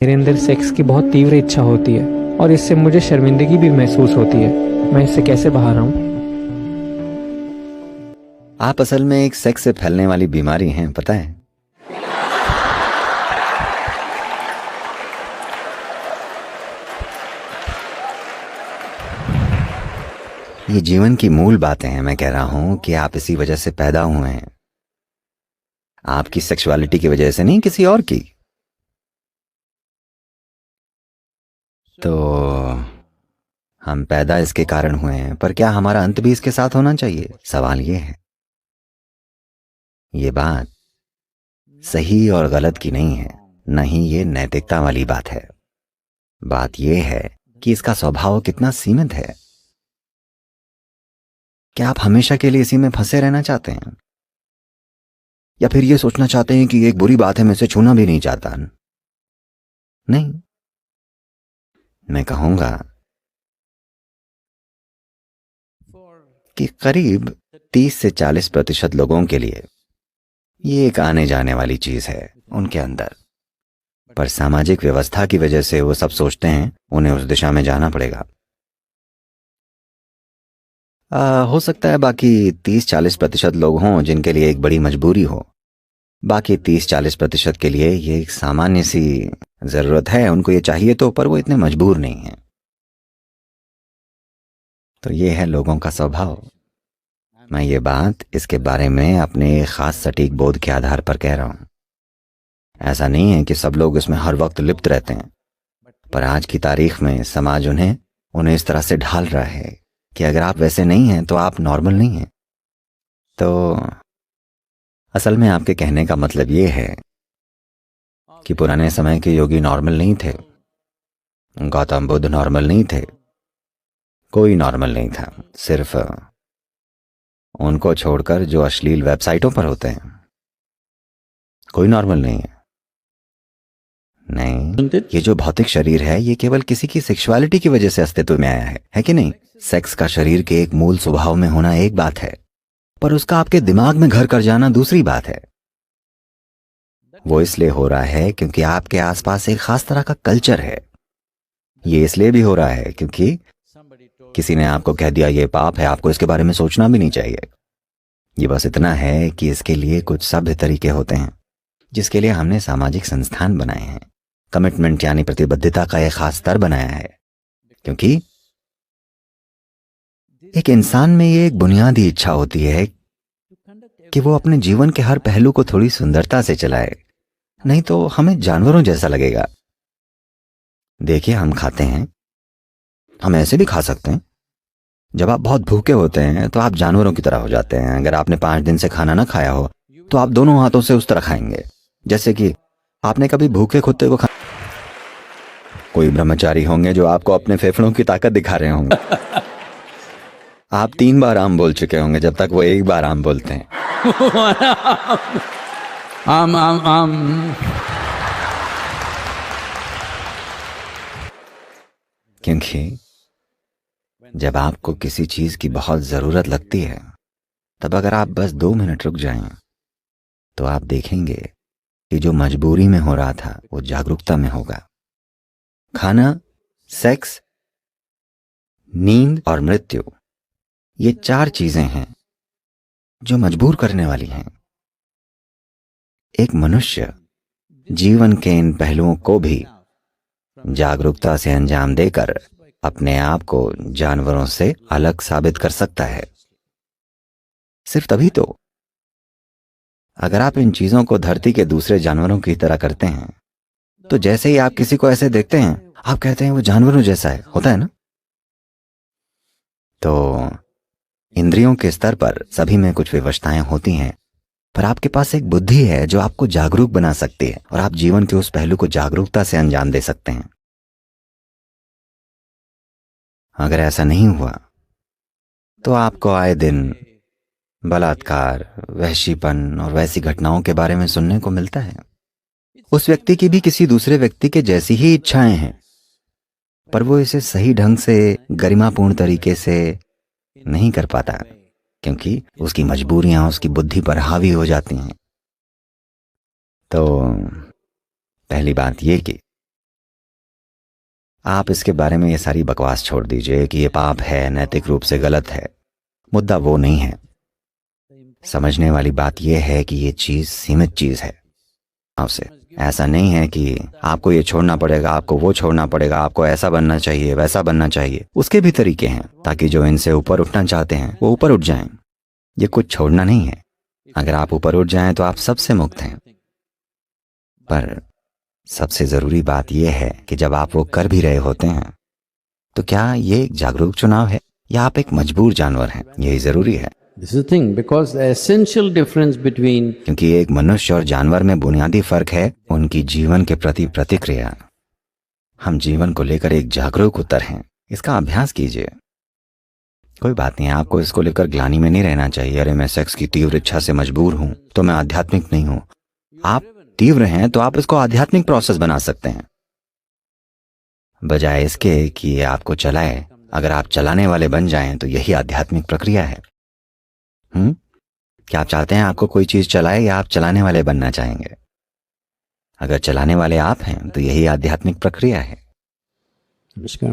मेरे अंदर सेक्स की बहुत तीव्र इच्छा होती है और इससे मुझे शर्मिंदगी भी महसूस होती है। मैं इससे कैसे बाहर आऊं? आप असल में एक सेक्स से फैलने वाली बीमारी हैं, पता है। ये जीवन की मूल बातें हैं। मैं कह रहा हूं कि आप इसी वजह से पैदा हुए हैं, आपकी सेक्सुअलिटी की वजह से नहीं, किसी और की। तो हम पैदा इसके कारण हुए हैं, पर क्या हमारा अंत भी इसके साथ होना चाहिए? सवाल ये है। ये बात सही और गलत की नहीं है, न ही ये नैतिकता वाली बात है। बात यह है कि इसका स्वभाव कितना सीमित है। क्या आप हमेशा के लिए इसी में फंसे रहना चाहते हैं, या फिर ये सोचना चाहते हैं कि ये एक बुरी बात है, मैं इसे छूना भी नहीं चाहता? नहीं, मैं कहूंगा कि करीब 30 से 40% लोगों के लिए ये एक आने जाने वाली चीज है उनके अंदर, पर सामाजिक व्यवस्था की वजह से वो सब सोचते हैं उन्हें उस दिशा में जाना पड़ेगा। हो सकता है बाकी 30-40% लोग हों जिनके लिए एक बड़ी मजबूरी हो। बाकी 30-40% के लिए ये एक सामान्य सी जरूरत है, उनको ये चाहिए तो, पर वो इतने मजबूर नहीं हैं। तो ये है लोगों का स्वभाव। मैं ये बात इसके बारे में अपने खास सटीक बोध के आधार पर कह रहा हूं। ऐसा नहीं है कि सब लोग इसमें हर वक्त लिप्त रहते हैं, पर आज की तारीख में समाज उन्हें इस तरह से ढाल रहा है कि अगर आप वैसे नहीं हैं तो आप नॉर्मल नहीं हैं। तो असल में आपके कहने का मतलब ये है कि पुराने समय के योगी नॉर्मल नहीं थे, गौतम बुद्ध नॉर्मल नहीं थे, कोई नॉर्मल नहीं था, सिर्फ उनको छोड़कर जो अश्लील वेबसाइटों पर होते हैं, कोई नॉर्मल नहीं है। नहीं, ये जो भौतिक शरीर है ये केवल किसी की सेक्सुअलिटी की वजह से अस्तित्व में आया है कि नहीं? सेक्स का शरीर के एक मूल स्वभाव में होना एक बात है, पर उसका आपके दिमाग में घर कर जाना दूसरी बात है। वो इसलिए हो रहा है क्योंकि आपके आसपास एक खास तरह का कल्चर है। ये इसलिए भी हो रहा है क्योंकि किसी ने आपको कह दिया ये पाप है, आपको इसके बारे में सोचना भी नहीं चाहिए। ये बस इतना है कि इसके लिए कुछ सभ्य तरीके होते हैं जिसके लिए हमने सामाजिक संस्थान बनाए हैं, कमिटमेंट यानी प्रतिबद्धता का एक खास स्तर बनाया है। क्योंकि एक इंसान में ये एक बुनियादी इच्छा होती है कि वो अपने जीवन के हर पहलू को थोड़ी सुंदरता से चलाए, नहीं तो हमें जानवरों जैसा लगेगा। देखिए, हम खाते हैं, हम ऐसे भी खा सकते हैं। जब आप बहुत भूखे होते हैं तो आप जानवरों की तरह हो जाते हैं। अगर आपने 5 दिन से खाना ना खाया हो तो आप दोनों हाथों से उस तरह खाएंगे जैसे कि आपने कभी भूखे कुत्ते को कोई ब्रह्मचारी होंगे जो आपको अपने फेफड़ों की ताकत दिखा रहे होंगे। आप 3 बार आम बोल चुके होंगे जब तक वो 1 बार आम बोलते हैं। आम आम आम। क्योंकि जब आपको किसी चीज की बहुत जरूरत लगती है, तब अगर आप बस 2 मिनट रुक जाएं तो आप देखेंगे कि जो मजबूरी में हो रहा था वो जागरूकता में होगा। खाना, सेक्स, नींद और मृत्यु, ये 4 चीजें हैं जो मजबूर करने वाली हैं। एक मनुष्य जीवन के इन पहलुओं को भी जागरूकता से अंजाम देकर अपने आप को जानवरों से अलग साबित कर सकता है। सिर्फ तभी तो। अगर आप इन चीजों को धरती के दूसरे जानवरों की तरह करते हैं तो जैसे ही आप किसी को ऐसे देखते हैं आप कहते हैं वो जानवरों जैसा है, होता है ना? तो इंद्रियों के स्तर पर सभी में कुछ विवशताएं होती हैं, पर आपके पास एक बुद्धि है जो आपको जागरूक बना सकती है और आप जीवन के उस पहलू को जागरूकता से अंजाम दे सकते हैं। अगर ऐसा नहीं हुआ तो आपको आए दिन बलात्कार, वहशीपन और वैसी घटनाओं के बारे में सुनने को मिलता है। उस व्यक्ति की भी किसी दूसरे व्यक्ति के जैसी ही इच्छाएं हैं, पर वो इसे सही ढंग से, गरिमापूर्ण तरीके से नहीं कर पाता क्योंकि उसकी मजबूरियां उसकी बुद्धि पर हावी हो जाती हैं। तो पहली बात ये कि आप इसके बारे में ये सारी बकवास छोड़ दीजिए कि ये पाप है, नैतिक रूप से गलत है। मुद्दा वो नहीं है। समझने वाली बात यह है कि ये चीज सीमित चीज है। आपसे ऐसा नहीं है कि आपको ये छोड़ना पड़ेगा, आपको वो छोड़ना पड़ेगा, आपको ऐसा बनना चाहिए, वैसा बनना चाहिए। उसके भी तरीके हैं ताकि जो इनसे ऊपर उठना चाहते हैं वो ऊपर उठ जाएं। ये कुछ छोड़ना नहीं है। अगर आप ऊपर उठ जाएं तो आप सबसे मुक्त हैं। पर सबसे जरूरी बात यह है कि जब आप वो कर भी रहे होते हैं तो क्या ये एक जागरूक चुनाव है या आप एक मजबूर जानवर हैं? यही जरूरी है। This is the thing, because the essential difference between क्योंकि एक मनुष्य और जानवर में बुनियादी फर्क है उनकी जीवन के प्रति प्रतिक्रिया। हम जीवन को लेकर एक जागरूक उत्तर हैं। इसका अभ्यास कीजिए। कोई बात नहीं, आपको इसको लेकर ग्लानि में नहीं रहना चाहिए। अरे मैं सेक्स की तीव्र इच्छा से मजबूर हूं तो मैं आध्यात्मिक नहीं हूं। आप तीव्र हैं तो आप इसको आध्यात्मिक प्रोसेस बना सकते हैं, बजाय इसके कि ये आपको चलाए। अगर आप चलाने वाले बन जाएं तो यही आध्यात्मिक प्रक्रिया है। क्या आप चाहते हैं आपको कोई चीज चलाए या आप चलाने वाले बनना चाहेंगे? अगर चलाने वाले आप हैं तो यही आध्यात्मिक प्रक्रिया है। नमस्कार।